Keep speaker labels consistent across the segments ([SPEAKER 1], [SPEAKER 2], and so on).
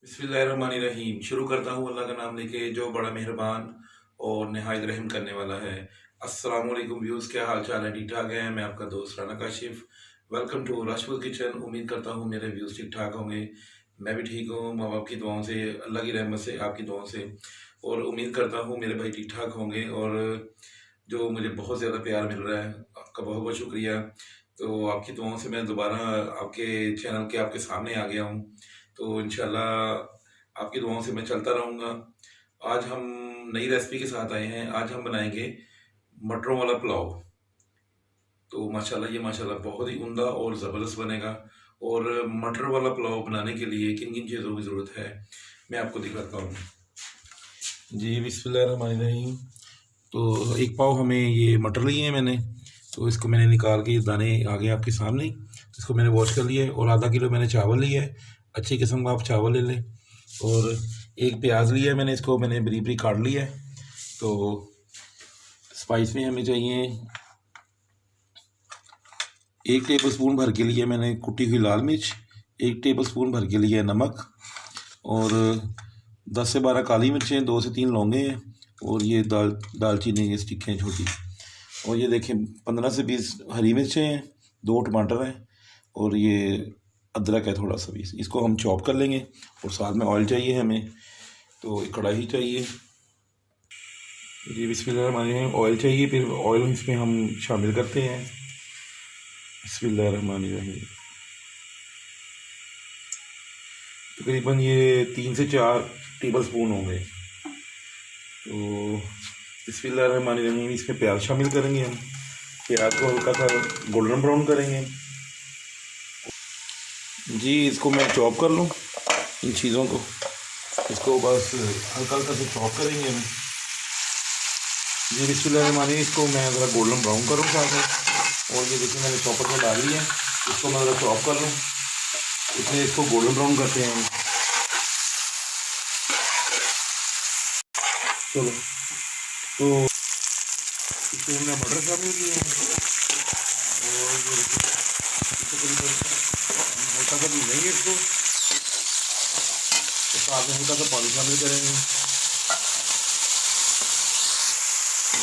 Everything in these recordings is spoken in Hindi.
[SPEAKER 1] बिस्मिल्लाहिर्रहमानिर्रहीम। शुरू करता हूँ अल्लाह का नाम लेके जो बड़ा मेहरबान और नहायत रहम करने वाला है। अस्सलाम वालेकुम व्यूज़, क्या हाल चाल है? ठीक ठाक हैं? मैं आपका दोस्त राना काशिफ। वेलकम टू राशिफुल किचन। उम्मीद करता हूँ मेरे व्यूज़ ठीक ठाक होंगे। मैं भी ठीक हूँ, माँ बाप की दुआओं से, अल्लाह की रहमत से, आपकी दुआओं से। और उम्मीद करता हूँ मेरे भाई ठीक ठाक होंगे। और जो मुझे बहुत ज़्यादा प्यार मिल रहा है, आपका बहुत बहुत शुक्रिया। तो आपकी दुआओं से मैं दोबारा आपके चैनल के आपके सामने आ गया हूँ। तो इंशाल्लाह आपकी दुआओं से मैं चलता रहूँगा। आज हम नई रेसिपी के साथ आए हैं। आज हम बनाएंगे मटरों वाला पुलाव। तो माशाल्लाह बहुत ही उम्दा और ज़बरदस्त बनेगा। और मटर वाला पुलाव बनाने के लिए किन किन चीज़ों की ज़रूरत है मैं आपको दिखाता हूँ। जी बिस्मिल्लाहिर्रहमानिर्रहीम। तो एक पाव हमें ये मटर लिए हैं मैंने, तो इसको मैंने निकाल के, ये दाने आ गए आपके सामने, इसको मैंने वॉश कर लिया है। और आधा किलो मैंने चावल लिया है, अच्छी किस्म का आप चावल ले लें। और एक प्याज लिया है मैंने, इसको मैंने बरीक बरीक काट लिया है। तो स्पाइस में हमें चाहिए 1 टेबल स्पून भर के लिए मैंने कुटी हुई लाल मिर्च, 1 टेबल स्पून भर के लिए नमक, और 10 से 12 काली मिर्चें, 2 से 3 लौंगे हैं, और ये दालचीनी की स्टिकें छोटी। और ये देखें 15 से 20 हरी मिर्चें हैं, 2 टमाटर हैं, और ये अदरक है थोड़ा सा भी। इसको हम चॉप कर लेंगे। और साथ में ऑयल चाहिए हमें, तो कढ़ाई चाहिए। जी बिस्मिल्लाहिर्रहमानिर्रहीम। ऑयल चाहिए, फिर ऑयल इसमें हम शामिल करते हैं। बिस्मिल्लाहिर्रहमानिर्रहीम। तकरीबन ये 3 से 4 टेबल स्पून होंगे। तो बिस्मिल्लाहिर्रहमानिर्रहीम, इसमें प्याज शामिल करेंगे हम। प्याज को हल्का सा गोल्डन ब्राउन करेंगे। जी इसको मैं चॉप कर लूँ, इन चीज़ों को, इसको बस हल्का हल्का से चॉप करेंगे हम। जी बिस्मिल्लाहिर्रहमानिर्रहीम, इसको मैं ज़रा गोल्डन ब्राउन करूँ साथ में। और ये देखिए मैंने चॉपर में डाल लिया है, इसको मैं ज़रा चॉप कर लूँ। इसलिए इसको गोल्डन ब्राउन करते हैं। चलो, तो इसमें हमने मटर शामिल किए हैं। और तकरीबन हल्का सा भूनेंगे इसको, तो साथ में हल्का सा पानी शामिल करेंगे।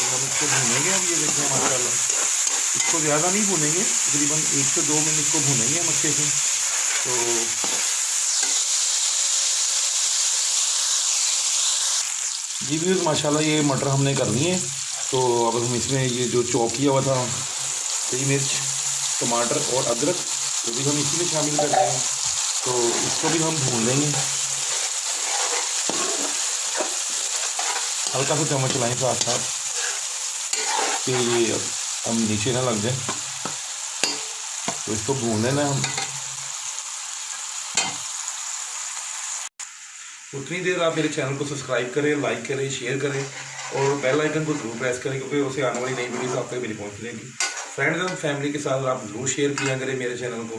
[SPEAKER 1] हम इसको भूनेंगे। अब ये देखिए माशाल्लाह, इसको ज़्यादा नहीं भूनेंगे, तकरीबन 1 से 2 मिनट इसको भूनेंगे हम अच्छे से। तो जी व्यूज़, माशाल्लाह ये मटर हमने कर लिए हैं। तो अब हम इसमें ये जो चॉप किया हुआ था हरी मिर्च, टमाटर और अदरक, तो भी हम इसी में शामिल कर देंगे। तो इसको भी हम भून लेंगे। हल्का सा चम्मच चलाएँ साथ साथ कि ये हम नीचे ना लग जाए। तो इसको भून लेना है हम। उतनी देर आप मेरे चैनल को सब्सक्राइब करें, लाइक करें, शेयर करें, और बेल आइकन को ज़रूर प्रेस करें, क्योंकि उससे आने वाली नई वीडियोस आप तक मेरी पहुँच जाएगी। फ्रेंड्स एंड फैमिली के साथ आप ज़रूर शेयर किया करें मेरे चैनल को।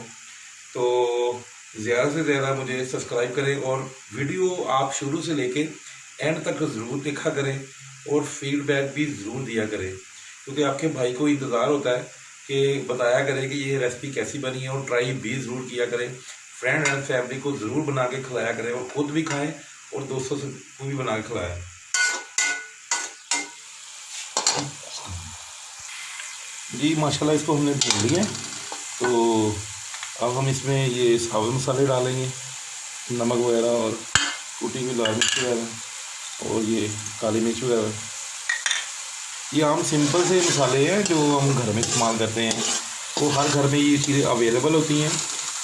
[SPEAKER 1] तो ज़्यादा से ज़्यादा मुझे सब्सक्राइब करें, और वीडियो आप शुरू से लेके एंड तक ज़रूर देखा करें, और फीडबैक भी ज़रूर दिया करें, क्योंकि आपके भाई को इंतज़ार होता है कि बताया करें कि ये रेसिपी कैसी बनी है। और ट्राई भी ज़रूर किया करें। फ्रेंड एंड फैमिली को ज़रूर बना के खिलाया करें, और ख़ुद भी खाएं, और दोस्तों से को भी बना के खिलाएं। जी माशाल्लाह, इसको हमने भून लिया। तो अब हम इसमें ये साबुत मसाले डालेंगे, नमक वगैरह, और कुटी हुई लाल मिर्च वगैरह, और ये काली मिर्च वगैरह। ये आम सिंपल से मसाले हैं जो हम घर में इस्तेमाल करते हैं। तो हर घर में ये चीज़ें अवेलेबल होती हैं,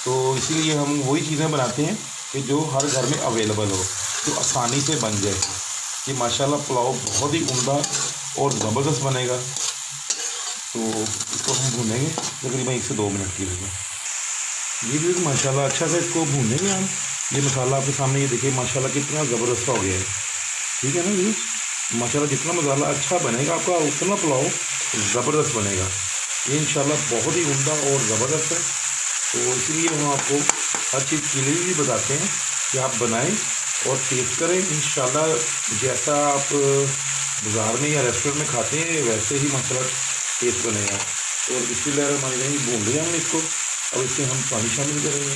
[SPEAKER 1] तो इसीलिए हम वही चीज़ें बनाते हैं कि जो हर घर में अवेलेबल हो, तो आसानी से बन जाए। ये माशाल्लाह पुलाव बहुत ही उम्दा और ज़बरदस्त बनेगा। तो इसको हम भूनेंगे तकरीबन 1 से 2 मिनट के लिए। ये भी माशाल्लाह अच्छा से इसको भूनेंगे हम। ये मसाला आपके सामने, ये देखिए माशाल्लाह कितना ज़बरदस्त हो गया है। ठीक है ना जी, माशाल्लाह जितना मसाला अच्छा बनेगा आपका, उतना पुलाव ज़बरदस्त बनेगा। ये इंशाल्लाह बहुत ही उम्दा और ज़बरदस्त है। तो इसलिए हम आपको हर चीज़ क्लियरली भी बताते हैं कि आप बनाएं और टेस्ट करें। इंशाल्लाह जैसा आप बाज़ार में या रेस्टोरेंट में खाते हैं वैसे ही माशाल्लाह टेस्ट बनेगा। और बिस्मिल्लाहिर्रहमानिर्रहीम, भून लिया हमने इसको। अब इसमें हम पानी शामिल करेंगे।